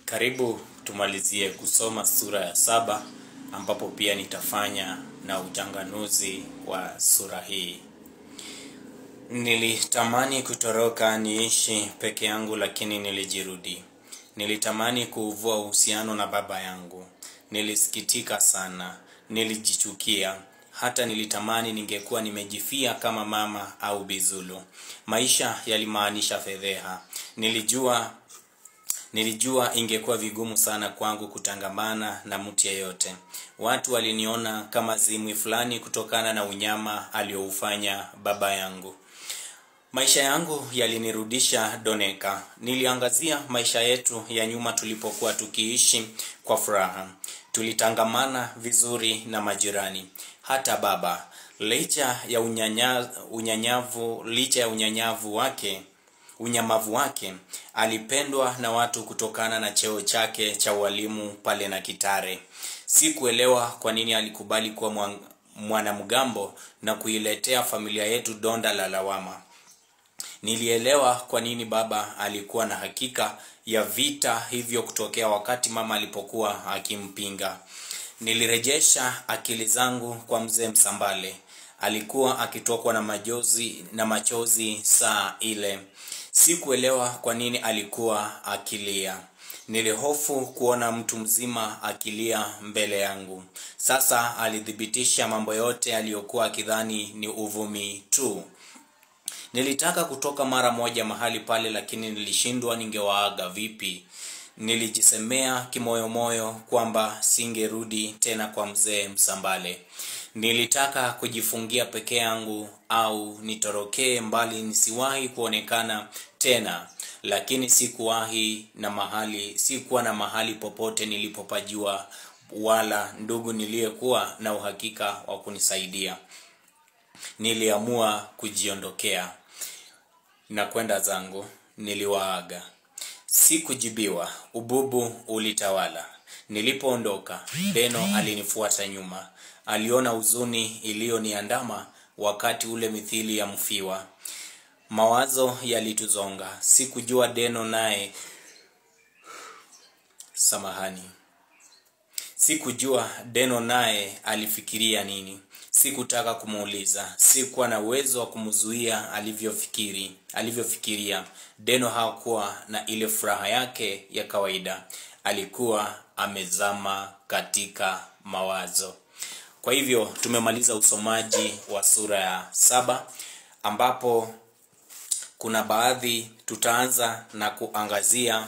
Karibu tumalizie kusoma sura ya 7 ambapo pia nitafanya na uchanganuzi wa sura hii. Nilitamani kutoroka niishi peke yangu lakini nilijirudi. Nilitamani kuuvua uhusiano na baba yangu. Nilisikitika sana. Nilijichukia. Hata nilitamani ningekuwa nimejifia kama mama au Bizulu. Maisha yalimaanisha fedheha. Nilijua ingekuwa vigumu sana kwangu kutangamana na mtu yeyote. Watu waliniona kama zimwi fulani kutokana na unyama alioufanya baba yangu. Maisha yangu yalinirudisha Doneka. Niliangazia maisha yetu ya nyuma tulipokuwa tukiishi kwa furaha. Tulitangamana vizuri na majirani. Hata baba, licha ya unyamavu wake, alipendwa na watu kutokana na cheo chake cha ualimu pale na Kitare. Sikuelewa kwa nini alikubali kuwa mwanamgambo na kuiletea familia yetu donda la lawama. Nilielewa kwa nini baba alikuwa na hakika ya vita hivyo kutokea wakati mama alipokuwa akimpinga. Nilirejesha akili zangu kwa mzee Msambale. Alikuwa akitokwa na machozi saa ile. Sikuelewa kwa nini alikuwa akilia. Nilihofu kuona mtu mzima akilia mbele yangu. Sasa alithibitisha mambo yote aliyokuwa akidhani ni uvumi tu. Nilitaka kutoka mara moja mahali pale lakini nilishindwa. Ningewaaga vipi? Nilijisemea kimoyomoyo kwamba singerudi tena kwa mzee Msambale. Nilitaka kujifungia peke yangu au nitorokee mbali nisiwahi kuonekana tena, lakini sikuwa na mahali popote nilipopajua wala ndugu niliyekuwa na uhakika wa kunisaidia. Niliamua kujiondokea na kwenda zangu. Niliwaaga. Sikujibiwa. Ububu ulitawala. Nilipoondoka, Deno alinifuata nyuma. Aliona huzuni iliyoniandama wakati ule mithili ya mfiwa. Mawazo yalituzonga. Sikujua Deno naye alifikiria nini. Sikutaka kumuuliza. Sikuwa na uwezo wa kumzuia alivyofikiria. Deno hakuwa na ile furaha yake ya kawaida. Alikuwa amezama katika mawazo. Kwa hivyo tumemaliza usomaji wa sura ya 7 ambapo kuna baadhi tutaanza na kuangazia